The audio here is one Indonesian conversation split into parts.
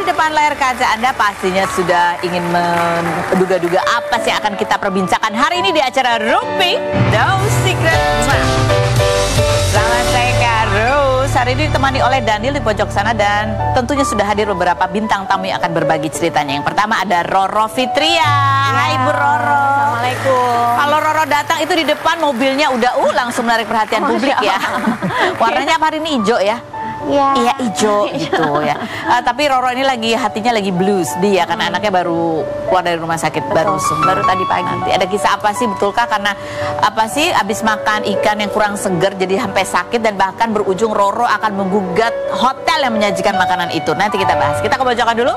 depan layar kaca Anda pastinya sudah ingin menduga-duga apa sih yang akan kita perbincangkan hari ini di acara Rumpi No Secret. Selamat saya Karus. Hari ini ditemani oleh Daniel di pojok sana dan tentunya sudah hadir beberapa bintang tamu yang akan berbagi ceritanya. Yang pertama ada Roro Fitria. Hai Bu Roro. Assalamualaikum. Kalau Roro datang itu di depan mobilnya udah langsung menarik perhatian publik ya. Warnanya apa hari ini hijau ya? Iya hijau gitu ya. Tapi Roro ini hatinya lagi blues dia karena anaknya baru keluar dari rumah sakit. Baru tadi pagi. Nanti ada kisah apa sih, betulkah karena apa sih abis makan ikan yang kurang segar jadi sampai sakit dan bahkan berujung Roro akan menggugat hotel yang menyajikan makanan itu. Nanti kita bahas. Kita ke pojokan dulu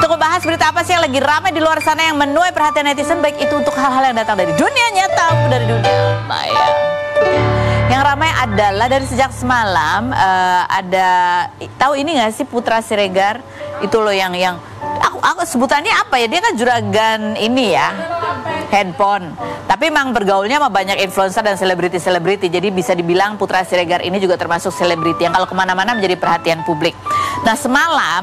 untuk membahas berita apa sih yang lagi ramai di luar sana yang menuai perhatian netizen, baik itu untuk hal-hal yang datang dari dunia nyata maupun dari dunia maya. Yang ramai adalah dari sejak semalam ada, tahu ini nggak sih Putra Siregar itu loh yang aku sebutannya apa ya, dia kan juragan ini ya handphone, tapi memang bergaulnya sama banyak influencer dan selebriti, jadi bisa dibilang Putra Siregar ini juga termasuk selebriti yang kalau kemana-mana menjadi perhatian publik. Nah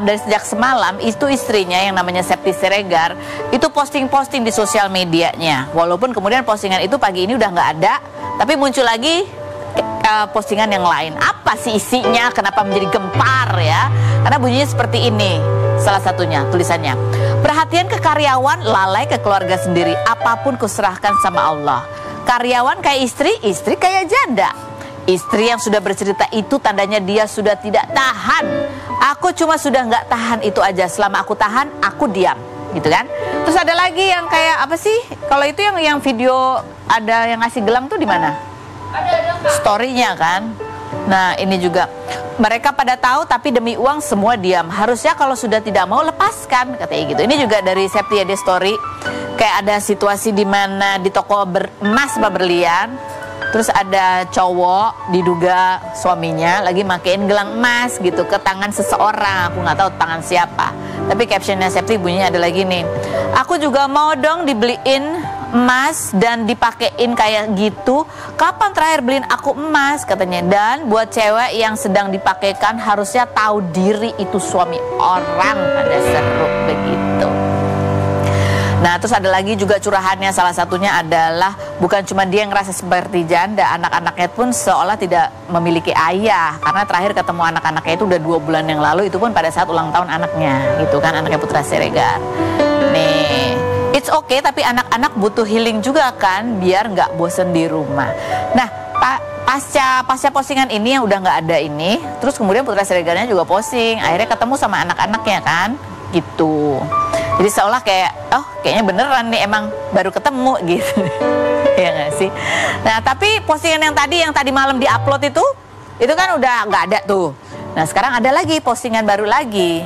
dari sejak semalam itu istrinya yang namanya Septi Siregar itu posting-posting di sosial medianya, walaupun kemudian postingan itu pagi ini udah nggak ada, tapi muncul lagi postingan yang lain. Apa sih isinya? Kenapa menjadi gempar ya? Karena bunyinya seperti ini. Salah satunya tulisannya, perhatian ke karyawan, lalai ke keluarga sendiri. Apapun kuserahkan sama Allah. Karyawan kayak istri, istri kayak janda. Istri yang sudah bercerita itu tandanya dia sudah tidak tahan. Aku cuma sudah nggak tahan itu aja. Selama aku tahan, aku diam. Gitu kan? Terus ada lagi yang kayak apa sih? Kalau itu yang video ada yang ngasih gelang tuh di mana? Story-nya kan. Nah ini juga mereka pada tahu tapi demi uang semua diam. Harusnya kalau sudah tidak mau lepaskan, katanya gitu. Ini juga dari Septi ada story. Kayak ada situasi di mana di toko emas apa berlian, terus ada cowok diduga suaminya lagi makein gelang emas gitu ke tangan seseorang. Aku nggak tahu tangan siapa. Tapi captionnya Septi bunyinya ada lagi nih. Aku juga mau dong dibeliin emas dan dipakein kayak gitu. Kapan terakhir beliin aku emas, katanya. Dan buat cewek yang sedang dipakaikan harusnya tahu diri itu suami orang. Ada seru begitu. Nah terus ada lagi juga curahannya, salah satunya adalah bukan cuma dia yang ngerasa seperti janda, anak-anaknya pun seolah tidak memiliki ayah. Karena terakhir ketemu anak-anaknya itu udah 2 bulan yang lalu, itu pun pada saat ulang tahun anaknya gitu kan, anaknya Putra Siregar. Nih it's okay, tapi anak-anak butuh healing juga kan, biar nggak bosen di rumah. Nah, pasca postingan ini yang udah nggak ada ini, terus kemudian Putra Siregarnya juga posting, akhirnya ketemu sama anak-anaknya kan, gitu. Jadi seolah kayak, oh kayaknya beneran nih emang baru ketemu gitu, ya nggak sih? Nah, tapi postingan yang tadi malam diupload itu kan udah nggak ada tuh. Nah, sekarang ada lagi postingan baru lagi.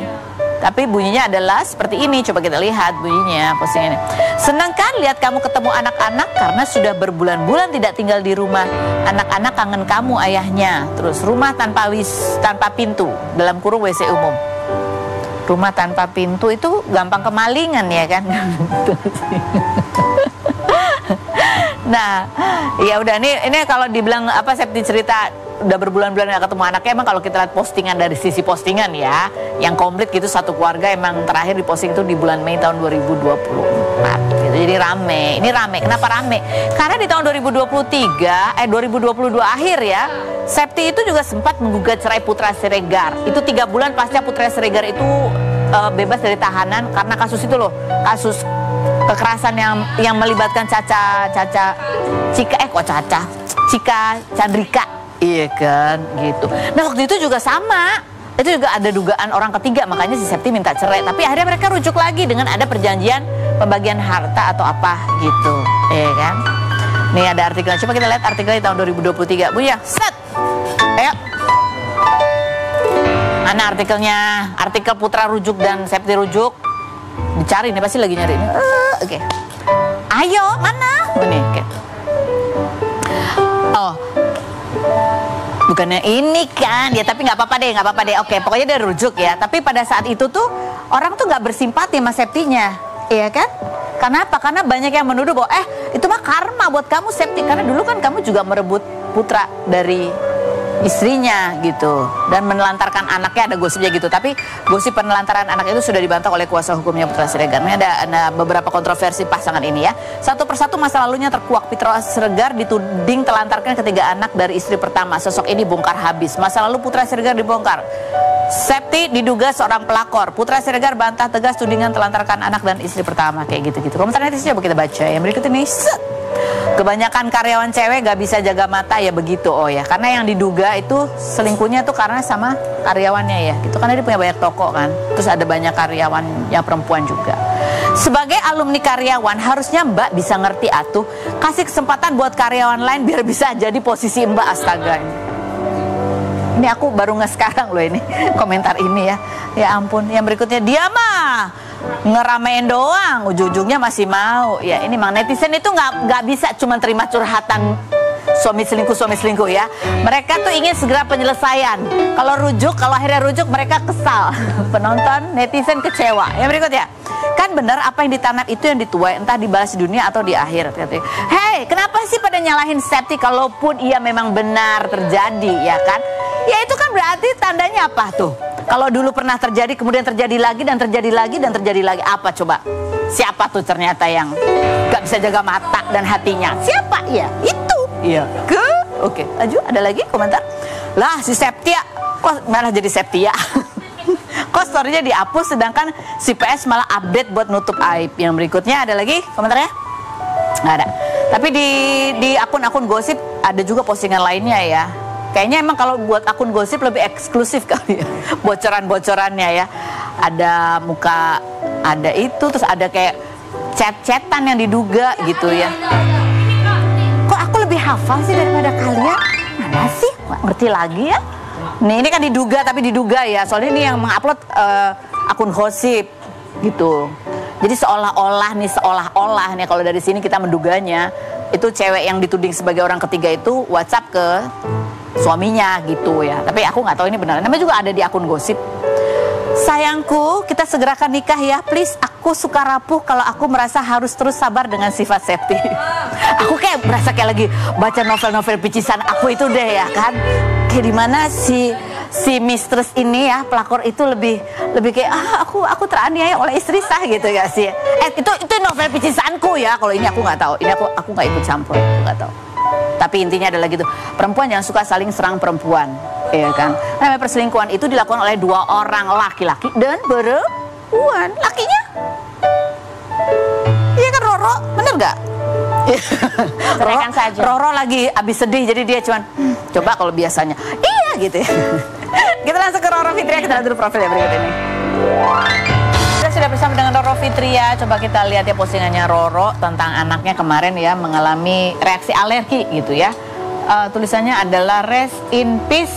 Tapi bunyinya adalah seperti ini. Coba kita lihat bunyinya postingannya. Senang kan lihat kamu ketemu anak-anak karena sudah berbulan-bulan tidak tinggal di rumah. Anak-anak kangen kamu ayahnya. Terus rumah tanpa pintu, dalam kurung WC umum. Rumah tanpa pintu itu gampang kemalingan ya kan. Nah, ya udah ini kalau dibilang apa Septi cerita udah berbulan-bulan gak ketemu anaknya, emang kalau kita lihat postingan dari sisi postingan ya, yang komplit gitu satu keluarga emang terakhir diposting itu di bulan Mei tahun 2024 gitu. Jadi rame. Ini rame. Kenapa rame? Karena di tahun 2022 akhir ya, Septi itu juga sempat menggugat cerai Putra Siregar. Itu 3 bulan pasca Putra Siregar itu bebas dari tahanan karena kasus itu loh, kasus kekerasan yang melibatkan Cika Chandrika. Iya kan, gitu. Nah waktu itu juga sama, itu juga ada dugaan orang ketiga, makanya si Septi minta cerai. Tapi akhirnya mereka rujuk lagi dengan ada perjanjian pembagian harta atau apa gitu, iya kan. Nih ada artikelnya, coba kita lihat artikelnya di tahun 2023. Bu ya, set, ayo. Mana artikelnya? Artikel Putra rujuk dan Septi rujuk. Dicari nih, pasti lagi nyari ini. Oke. Ayo, mana? Ini, oke. Oh. Bukannya ini kan ya, tapi nggak apa-apa deh. Oke, pokoknya dia rujuk ya. Tapi pada saat itu tuh orang tuh nggak bersimpati sama Septinya, iya kan? Kenapa? Karena banyak yang menuduh bahwa itu mah karma buat kamu Septi, karena dulu kan kamu juga merebut putra dari istrinya gitu, dan menelantarkan anaknya, ada gosipnya gitu. Tapi gosip penelantaran anak itu sudah dibantah oleh kuasa hukumnya Putra Siregar. Ini ada beberapa kontroversi pasangan ini ya. Satu persatu masa lalunya terkuak. Putra Siregar dituding telantarkan ketiga anak dari istri pertama. Sosok ini bongkar habis. Masa lalu Putra Siregar dibongkar. Septi diduga seorang pelakor. Putra Siregar bantah tegas tudingan telantarkan anak dan istri pertama, kayak gitu-gitu. Komentar netizen coba kita baca. Yang berikut ini. Kebanyakan karyawan cewek gak bisa jaga mata ya begitu. Oh ya, karena yang diduga itu selingkuhnya tuh karena sama karyawannya ya. Itu karena dia punya banyak toko kan. Terus ada banyak karyawan yang perempuan juga. Sebagai alumni karyawan harusnya Mbak bisa ngerti atuh. Kasih kesempatan buat karyawan lain biar bisa jadi posisi Mbak, astaga. Ini aku baru sekarang loh ini komentar ini ya. Ya ampun. Yang berikutnya, dia mah ngeramein doang, ujung-ujungnya masih mau. Ya ini mang netizen itu nggak bisa cuma terima curhatan suami selingkuh ya. Mereka tuh ingin segera penyelesaian. Kalau akhirnya rujuk mereka kesal. Penonton netizen kecewa. Yang berikutnya, kan benar apa yang ditanam itu yang dituai, entah dibalas di dunia atau di akhir. Hei, kenapa sih pada nyalahin Septi kalaupun ia memang benar terjadi, ya kan? Ya itu kan berarti tandanya apa tuh? Kalau dulu pernah terjadi, kemudian terjadi lagi dan terjadi lagi dan terjadi lagi, apa coba? Siapa tuh ternyata yang gak bisa jaga mata dan hatinya? Siapa? Ya itu. Iya. Oke, lanjut. Ada lagi komentar? Lah si Septia, kok malah jadi Septia? Kok story-nya dihapus sedangkan si PS malah update buat nutup aib. Yang berikutnya ada lagi komentarnya? Nggak ada. Tapi di akun-akun gosip ada juga postingan lainnya ya. Kayaknya emang kalau buat akun gosip lebih eksklusif kali ya, bocoran-bocorannya ya. Ada muka, ada itu, terus ada kayak chat-chatan yang diduga gitu ya. Kok aku lebih hafal sih daripada kalian? Mana sih? Nggak ngerti lagi ya. Nih ini kan diduga, tapi diduga ya. Soalnya ini yang mengupload akun gosip gitu. Jadi seolah-olah nih kalau dari sini kita menduganya itu cewek yang dituding sebagai orang ketiga itu WhatsApp ke suaminya gitu ya. Tapi aku nggak tahu ini benar. Namanya juga ada di akun gosip. Sayangku, kita segerakan nikah ya, please. Aku suka rapuh kalau aku merasa harus terus sabar dengan sifat Septi. Aku kayak berasa kayak lagi baca novel-novel picisan aku itu deh ya kan. Kayak dimana si mistress ini ya, pelakor itu lebih kayak aku teraniaya oleh istri saya gitu ya sih. Itu novel picisanku ya. Kalau ini aku nggak tahu. Ini aku nggak ikut campur, nggak tahu. Tapi intinya adalah gitu, perempuan jangan suka saling serang perempuan, ya kan? Namanya perselingkuhan itu dilakukan oleh dua orang, laki-laki dan perempuan. Lakinya, iya kan Roro, bener gak? Ceraikan saja. Roro lagi abis sedih, jadi dia cuman, coba kalau biasanya, iya gitu ya. Kita langsung ke Roro Fitria, kita lihat dulu profilnya berikut ini. Sudah bersama dengan Roro Fitria. Coba kita lihat ya postingannya Roro tentang anaknya kemarin ya mengalami reaksi alergi gitu ya. Tulisannya adalah rest in peace,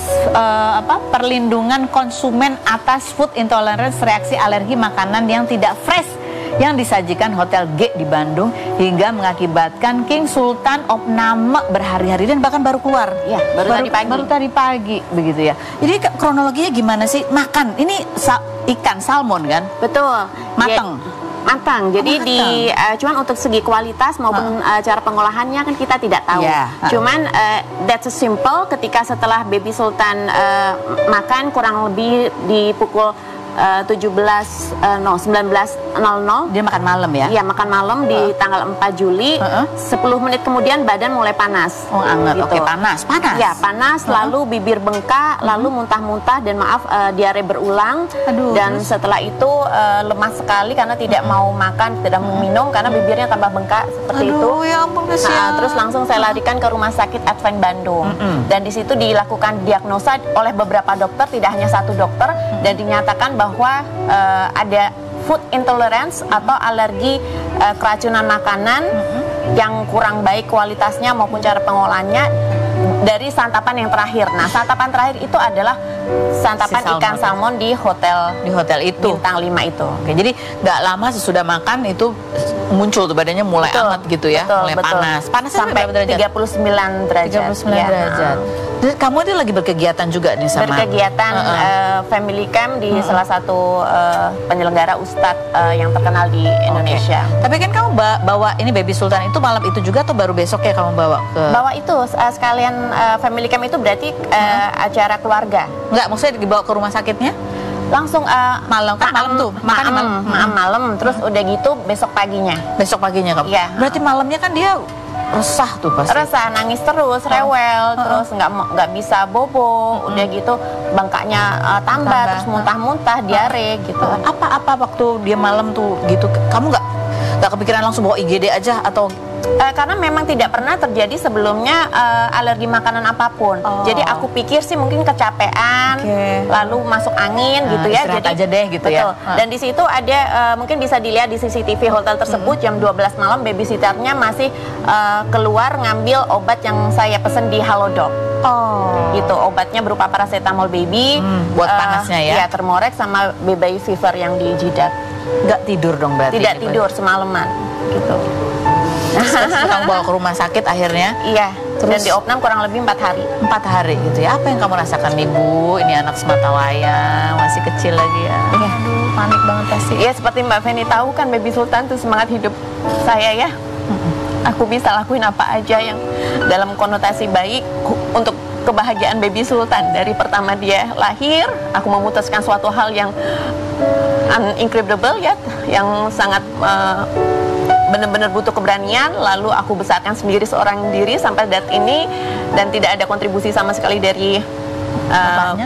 perlindungan konsumen atas food intolerance, reaksi alergi makanan yang tidak fresh yang disajikan Hotel G di Bandung hingga mengakibatkan King Sultan opname berhari-hari dan bahkan baru keluar. Ya, baru tadi pagi begitu ya. Jadi kronologinya gimana sih? Makan ini ikan salmon kan? Betul. Matang. Matang. Jadi cuman untuk segi kualitas maupun cara pengolahannya kan kita tidak tahu. Yeah. Cuman that's simple, ketika setelah Baby Sultan makan kurang lebih di pukul 19.00 dia makan malam ya? Iya, makan malam di tanggal 4 Juli. 10 menit kemudian badan mulai panas. Oh, anget. Gitu. Oke, panas. Ya, panas, lalu bibir bengkak, lalu muntah-muntah dan diare berulang. Aduh, dan setelah itu lemas sekali karena tidak mau makan, tidak mau minum karena bibirnya tambah bengkak seperti itu. Ya ampun, kasihan. Terus langsung saya larikan ke Rumah Sakit Advent Bandung. Dan di situ dilakukan diagnosa oleh beberapa dokter, tidak hanya satu dokter, dan dinyatakan bahwa ada food intolerance atau alergi keracunan makanan yang kurang baik kualitasnya maupun cara pengolahannya dari santapan yang terakhir. Nah, santapan terakhir itu adalah santapan ikan salmon di hotel itu bintang 5 itu. Oke, jadi nggak lama sesudah makan itu muncul tuh badannya mulai hangat gitu ya, mulai panas. Panas sampai 39 derajat. 39 derajat. Kamu dia lagi berkegiatan juga nih sama? Berkegiatan family camp di salah satu penyelenggara ustadz yang terkenal di Indonesia. Tapi kan kamu bawa ini Baby Sultan itu malam itu juga atau baru besok ya kamu bawa ke? Bawa itu sekalian family camp itu berarti acara keluarga. Enggak, maksudnya dibawa ke rumah sakitnya? Langsung malam tuh makan malam terus udah gitu besok paginya kamu. Iya. Berarti malamnya kan dia resah tuh pasti. Resah, nangis terus, rewel, terus nggak bisa bobo, udah gitu bengkaknya tambah, terus muntah-muntah, diare gitu. Apa waktu dia malam tuh gitu, kamu nggak kepikiran langsung bawa IGD aja atau? Karena memang tidak pernah terjadi sebelumnya alergi makanan apapun. Jadi aku pikir sih mungkin kecapean, lalu masuk angin gitu ya. Jadi aja deh gitu betul. ya. Dan di situ ada mungkin bisa dilihat di CCTV hotel tersebut jam 12 malam babysitternya masih keluar ngambil obat yang saya pesen di Halodoc. Gitu, obatnya berupa paracetamol baby buat panasnya ya. Ya, Thermorex sama baby fever yang di jidat. Nggak tidur dong berarti? Tidak tidur semalaman gitu. Terus kamu bawa ke rumah sakit akhirnya? Iya. Dan di opnam kurang lebih 4 hari. 4 hari gitu ya. Apa yang kamu rasakan nih Bu? Ini anak semata wayang, masih kecil lagi ya. Iya. Aduh, panik banget pasti. Iya, seperti Mbak Feni tahu kan Baby Sultan itu semangat hidup saya ya. Aku bisa lakuin apa aja yang dalam konotasi baik untuk kebahagiaan Baby Sultan. Dari pertama dia lahir, aku memutuskan suatu hal yang unincredible ya, yang sangat benar-benar butuh keberanian, lalu aku besarkan sendiri seorang diri sampai saat ini dan tidak ada kontribusi sama sekali dari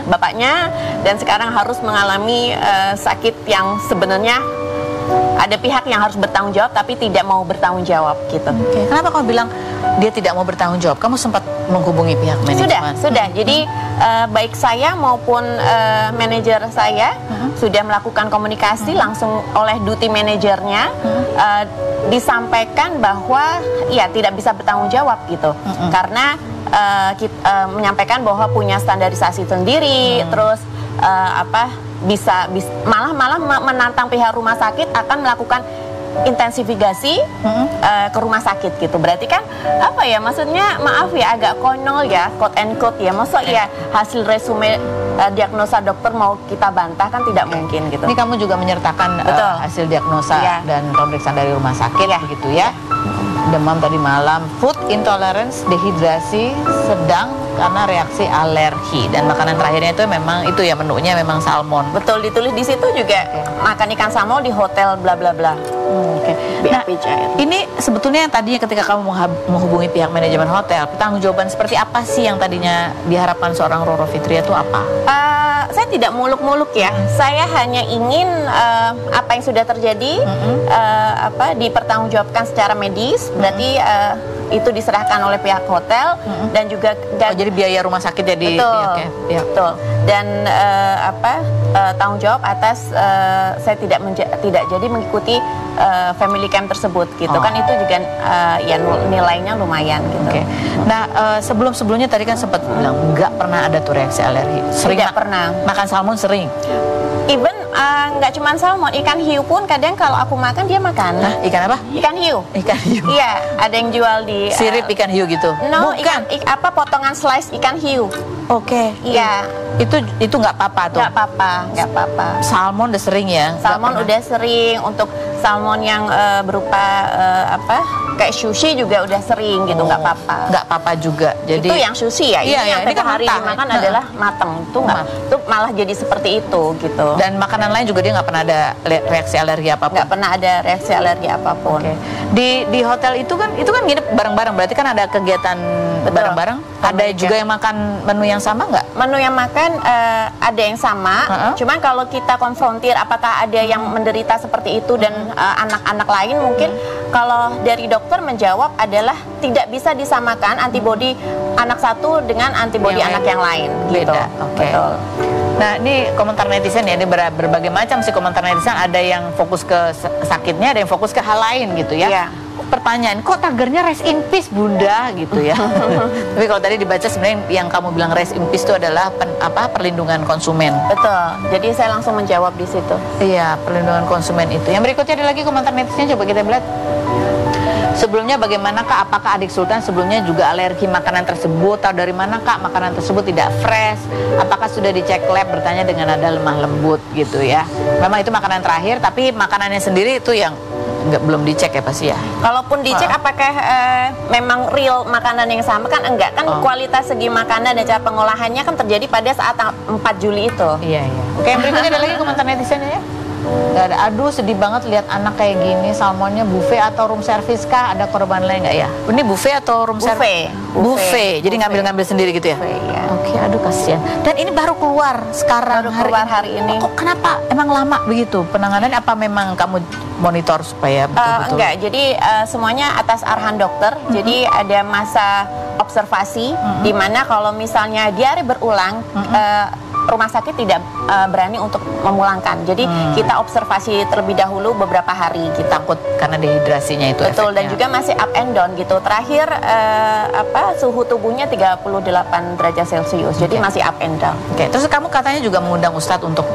bapaknya dan sekarang harus mengalami sakit yang sebenarnya ada pihak yang harus bertanggung jawab tapi tidak mau bertanggung jawab gitu. Kenapa kamu bilang dia tidak mau bertanggung jawab? Kamu sempat menghubungi pihak manajemen? Sudah. Jadi baik saya maupun manajer saya sudah melakukan komunikasi langsung oleh duty manajernya, disampaikan bahwa ya tidak bisa bertanggung jawab gitu, karena kita menyampaikan bahwa punya standarisasi sendiri, terus malah menantang pihak rumah sakit akan melakukan intensifikasi ke rumah sakit gitu. Berarti kan apa ya, maksudnya maaf ya agak konyol ya, quote and quote ya, maksud ya hasil resume diagnosa dokter mau kita bantah kan tidak mungkin gitu. Ini kamu juga menyertakan hasil diagnosa dan pemeriksaan dari rumah sakit begitu ya. Demam tadi malam, food intolerance, dehidrasi sedang karena reaksi alergi, dan makanan terakhirnya itu memang itu ya menunya memang salmon. Betul, ditulis di situ juga makan ikan salmon di hotel bla bla bla. Nah, ini sebetulnya yang tadinya ketika kamu menghubungi pihak manajemen hotel, pertanggungjawaban seperti apa sih yang tadinya diharapkan seorang Roro Fitria itu apa? Saya tidak muluk-muluk ya. Saya hanya ingin apa yang sudah terjadi dipertanggungjawabkan secara medis. Berarti itu diserahkan oleh pihak hotel dan juga jadi biaya rumah sakit jadi betul. Dan tanggung jawab atas saya tidak jadi mengikuti family camp tersebut gitu kan, itu juga ya nilainya lumayan gitu. Nah, sebelumnya tadi kan sempat bilang nggak pernah ada tuh reaksi alergi. Tidak pernah. Makan salmon sering. Even nggak cuma salmon, ikan hiu pun kadang kalau aku makan dia makan. Nah, ikan apa? Ikan hiu. Ikan hiu. Iya, ada yang jual di sirip ikan hiu gitu. No, bukan. Potongan slice ikan hiu. Iya. Itu nggak apa-apa tuh. Nggak apa-apa. Salmon udah sering ya. Salmon udah sering, untuk salmon yang berupa kayak sushi juga udah sering gitu, nggak apa-apa. Nggak apa-apa juga. Jadi itu yang sushi ya. Yang ini kan hari dimakan adalah mateng. Itu malah jadi seperti itu gitu. Dan makanan lain juga dia nggak pernah ada reaksi alergi apapun. Nggak pernah ada reaksi alergi apapun. Di hotel itu kan nginep bareng-bareng, berarti kan ada kegiatan bareng-bareng. Ada juga yang makan menu yang sama nggak? Menu yang makan ada yang sama. Cuman kalau kita konfrontir apakah ada yang menderita seperti itu dan anak-anak lain mungkin kalau dari dokter menjawab adalah tidak bisa disamakan antibodi anak satu dengan antibodi anak yang lain. Beda. Betul. Nah, ini komentar netizen ya, ini berbagai macam sih komentar netizen. Ada yang fokus ke sakitnya, ada yang fokus ke hal lain gitu ya. Pertanyaan, kok tagarnya rest in peace Bunda gitu ya. Tapi kalau tadi dibaca sebenarnya yang kamu bilang rest in peace itu adalah perlindungan konsumen. Betul. Jadi saya langsung menjawab di situ. Iya, perlindungan konsumen itu. Yang berikutnya ada lagi komentar netizen, coba kita lihat. Sebelumnya bagaimana Kak? Apakah adik Sultan sebelumnya juga alergi makanan tersebut? Tahu dari mana Kak makanan tersebut tidak fresh? Apakah sudah dicek lab, bertanya dengan nada lemah lembut gitu ya? Memang itu makanan terakhir, tapi makanannya sendiri itu yang belum dicek ya pasti ya? Kalaupun dicek apakah memang real makanan yang sama? Kan enggak, kan kualitas segi makanan dan cara pengolahannya kan terjadi pada saat 4 Juli itu. Iya. Oke, yang berikutnya ada lagi komentar netizennya ya? Gak ada. Aduh sedih banget lihat anak kayak gini. Salmonnya buffet atau room service kah? Ada korban lain nggak ya? Ini buffet atau room service? Buffet. Jadi ngambil-ngambil sendiri gitu ya? Buffet, ya. Oke, aduh kasihan. Dan ini baru keluar sekarang, hari ini. Kok kenapa? Emang lama begitu penanganannya? Apa memang kamu monitor supaya betul-betul? Enggak, jadi semuanya atas arahan dokter. Jadi ada masa observasi di mana kalau misalnya diare berulang, rumah sakit tidak berani untuk memulangkan. Jadi kita observasi terlebih dahulu beberapa hari. Kita takut karena dehidrasinya itu. Betul, efeknya. Dan juga masih up and down gitu. Terakhir suhu tubuhnya 38 derajat Celcius. Jadi masih up and down. Oke. Terus kamu katanya juga mengundang Ustadz untuk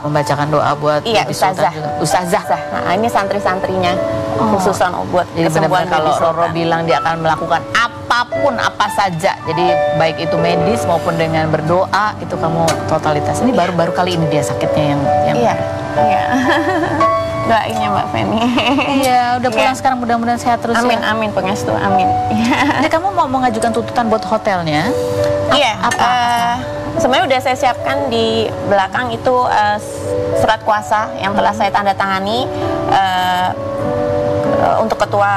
membacakan doa buat Ustazah. Ustazah. Nah, ini santri-santrinya khususan buat kesembuhan. Kalau Roro bilang dia akan melakukan apapun apa saja. Jadi baik itu medis maupun dengan berdoa, itu kamu totalitas. Ini baru-baru kali ini dia sakitnya yang Iya. Doain ya Mbak Feni. Iya, udah pulang sekarang, mudah-mudahan sehat terus. Amin, ya. Amin, pengestu, amin. Ini kamu mau mengajukan tuntutan buat hotelnya? Iya. Apa? Sebenarnya udah saya siapkan di belakang itu surat kuasa yang telah saya tanda tangani. Untuk ketua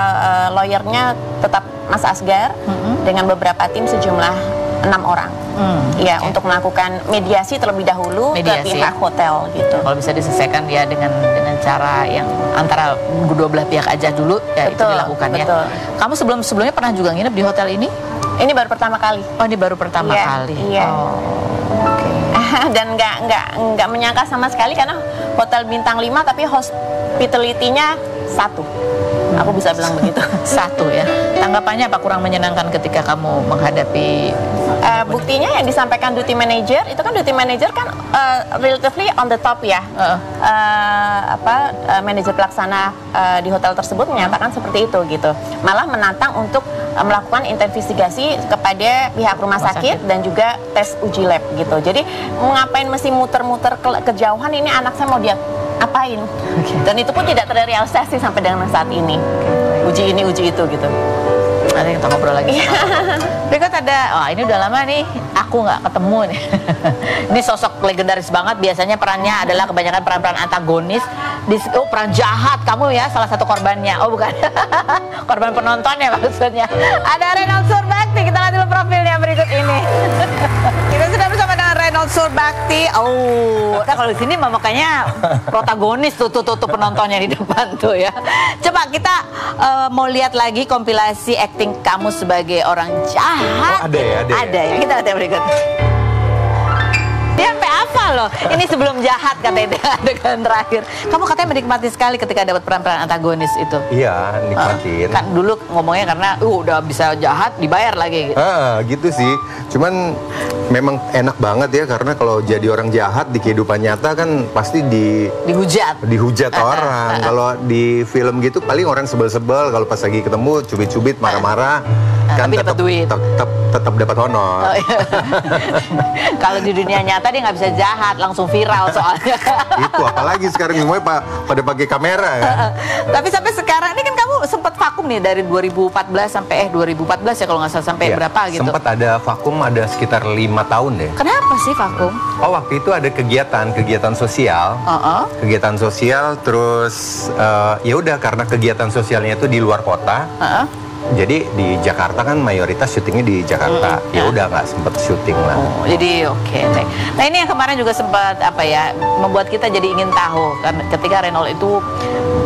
lawyernya tetap Mas Asgar dengan beberapa tim sejumlah 6 orang. Ya, untuk melakukan mediasi terlebih dahulu ke pihak hotel gitu. Kalau bisa diselesaikan ya dengan cara yang antara kedua belah pihak aja dulu ya, itu dilakukan ya. Kamu sebelumnya pernah juga nginep di hotel ini? Ini baru pertama kali. Oh, ini baru pertama kali. Iya. Dan nggak menyangka sama sekali karena hotel bintang 5 tapi hospitality-nya 1. Aku bisa bilang begitu. 1 ya. Tanggapannya apa, kurang menyenangkan ketika kamu menghadapi buktinya yang disampaikan duty manager, itu kan duty manager kan relatively on the top ya. Manajer pelaksana di hotel tersebut menyatakan seperti itu gitu. Malah menantang untuk melakukan investigasi kepada pihak rumah sakit dan juga tes uji lab gitu. Jadi ngapain mesti muter-muter kejauhan, ini anak saya mau dia apain? Dan itu pun tidak terrealisasi sampai dengan saat ini. Uji ini, uji itu gitu. Nanti kita ngobrol lagi. Berikut ada, ini udah lama nih aku nggak ketemu nih. Ini sosok legendaris banget. Biasanya perannya adalah kebanyakan peran-peran antagonis. Peran jahat kamu ya, salah satu korbannya. Oh bukan, korban penontonnya maksudnya. Ada Reynold Surbakti. Kita lihat dulu profilnya berikut ini. Kita sudah bersama dengan Reynold Surbakti. Nah kalau di sini makanya protagonis tuh penontonnya di depan tuh ya. Coba kita mau lihat lagi kompilasi acting kamu sebagai orang jahat. Ada ya. Kita lihat yang berikut. Dia sampai apa loh? Ini sebelum jahat katanya adegan terakhir. Kamu katanya menikmati sekali ketika dapat peran-peran antagonis itu. Iya, nikmatin. Kan dulu ngomongnya karena udah bisa jahat dibayar lagi. Gitu sih. Cuman memang enak banget ya, karena kalau jadi orang jahat di kehidupan nyata kan pasti dihujat orang. Kalau di film gitu paling orang sebel-sebel, kalau pas lagi ketemu cubit-cubit marah-marah. Kan tapi dapat duit. Tetap dapat honor. Kalau di dunia nyata dia nggak bisa jahat, langsung viral soalnya. Itu apalagi sekarang semuanya pada pakai kamera ya. Tapi sampai sekarang ini kan kamu sempat vakum nih dari 2014 sampai 2014 ya kalau nggak salah, sampai berapa gitu? Sempat ada vakum, ada sekitar 5 tahun deh. Kenapa sih vakum? Oh, waktu itu ada kegiatan sosial. Kegiatan sosial, terus ya udah karena kegiatan sosialnya itu di luar kota. Jadi di Jakarta kan mayoritas syutingnya di Jakarta. Ya udah nggak sempet syuting lah. Jadi oke. Nah ini yang kemarin juga sempat membuat kita jadi ingin tahu, karena ketika Reynold itu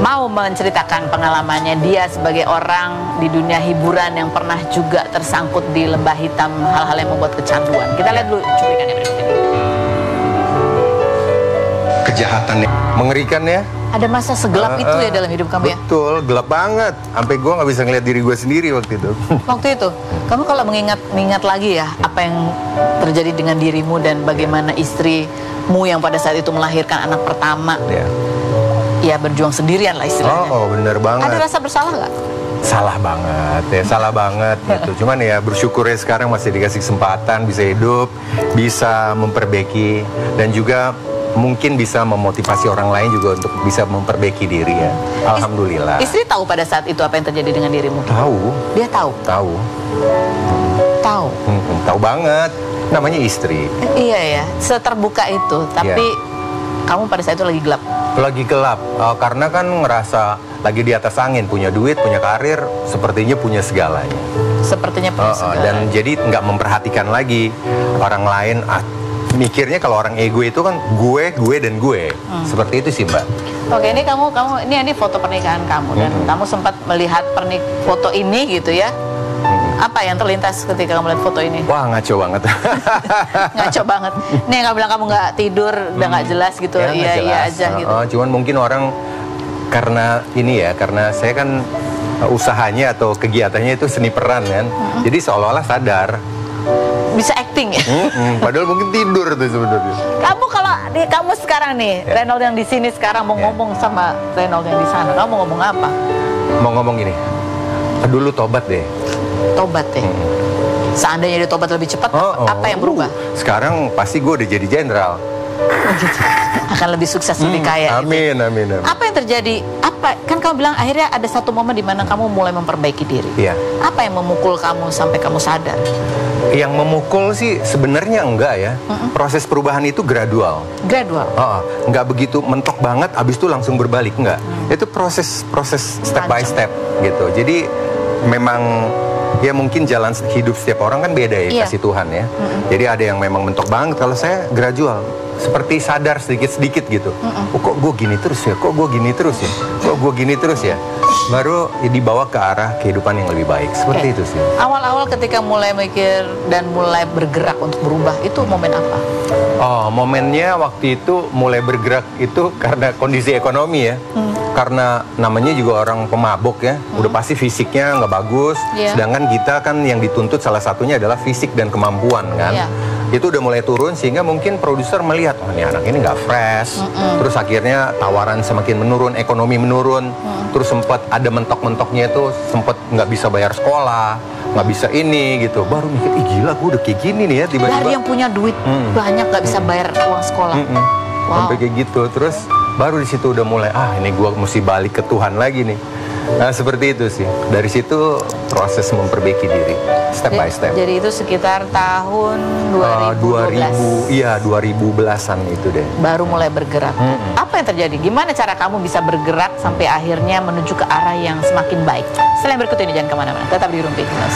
mau menceritakan pengalamannya dia sebagai orang di dunia hiburan yang pernah juga tersangkut di lembah hitam hal-hal yang membuat kecanduan. Kita lihat dulu cuplikannya berikut ini. Kejahatannya mengerikan ya. Ada masa segelap itu ya dalam hidup kamu ya? Betul, gelap banget. Sampai gue nggak bisa ngeliat diri gue sendiri waktu itu. Waktu itu, kamu kalau mengingat lagi ya, apa yang terjadi dengan dirimu dan bagaimana istrimu yang pada saat itu melahirkan anak pertama, ya berjuang sendirian lah istilahnya. Oh bener banget. Ada rasa bersalah nggak? salah banget ya, salah banget gitu. Cuman ya bersyukur ya sekarang masih dikasih kesempatan bisa hidup, bisa memperbaiki, dan juga mungkin bisa memotivasi orang lain juga untuk bisa memperbaiki diri ya. Alhamdulillah. Istri tahu pada saat itu apa yang terjadi dengan dirimu? Tahu. Dia tahu? Tahu. Tahu? Tahu banget. Namanya istri. Iya ya, seterbuka itu. Tapi kamu pada saat itu lagi gelap? Lagi gelap, karena kan ngerasa lagi di atas angin, punya duit, punya karir, sepertinya punya segalanya. Sepertinya punya segalanya. Dan jadi nggak memperhatikan lagi orang lain. Mikirnya kalau orang ego itu kan gue dan gue. Seperti itu sih, Mbak. Oke, ini ini foto pernikahan kamu, dan kamu sempat melihat foto ini gitu ya. Apa yang terlintas ketika kamu lihat foto ini? Wah, ngaco banget. Ngaco banget. Nih nggak bilang kamu nggak tidur, udah nggak jelas gitu. Iya aja gitu. Cuman mungkin orang karena ini ya, karena saya kan usahanya atau kegiatannya itu seni peran kan. Jadi seolah-olah sadar. Bisa acting ya? Padahal mungkin tidur tuh sebenarnya. Kamu sekarang nih, Reynold yang di sini sekarang mau ngomong sama Reynold yang di sana, kamu mau ngomong apa? Mau ngomong gini, dulu tobat deh. Tobat deh. Seandainya dia tobat lebih cepat, apa yang berubah? Sekarang pasti gue udah jadi jenderal. Akan lebih sukses, lebih kaya. Amin, gitu. Amin. Apa yang terjadi? Kan kamu bilang akhirnya ada satu momen di mana kamu mulai memperbaiki diri. Iya. Apa yang memukul kamu sampai kamu sadar? Yang memukul sih sebenarnya enggak ya. Proses perubahan itu gradual. Gradual. Enggak begitu mentok banget, abis itu langsung berbalik, enggak. Itu proses step by step gitu. Jadi memang ya mungkin jalan hidup setiap orang kan beda ya, kasih Tuhan ya. Jadi ada yang memang mentok banget, kalau saya gradual. Seperti sadar sedikit-sedikit gitu. Kok gue gini terus ya? Kok gue gini terus ya? Kok gue gini terus ya? Baru dibawa ke arah kehidupan yang lebih baik. Seperti itu sih. Awal-awal ketika mulai mikir dan mulai bergerak untuk berubah, itu momen apa? Momennya waktu itu mulai bergerak itu karena kondisi ekonomi ya. Karena namanya juga orang pemabok ya, udah pasti fisiknya nggak bagus. Sedangkan kita kan yang dituntut salah satunya adalah fisik dan kemampuan kan. Itu udah mulai turun sehingga mungkin produser melihat, oh ini anak ini nggak fresh. Terus akhirnya tawaran semakin menurun, ekonomi menurun. Terus sempat ada mentok-mentoknya itu, sempat nggak bisa bayar sekolah, nggak bisa ini gitu. Baru mikir, ih gila gue udah kayak gini nih ya tiba-tiba. Dari yang punya duit banyak nggak bisa bayar uang sekolah. Sampai kayak gitu. Terus baru di situ udah mulai, ini gue mesti balik ke Tuhan lagi nih. Nah seperti itu sih. Dari situ proses memperbaiki diri step by step. Jadi itu sekitar tahun 2012. 2010-an itu deh. Baru mulai bergerak. Apa yang terjadi? Gimana cara kamu bisa bergerak sampai akhirnya menuju ke arah yang semakin baik? Selain berikut ini jangan kemana-mana. Tetap di Rumpi Mas.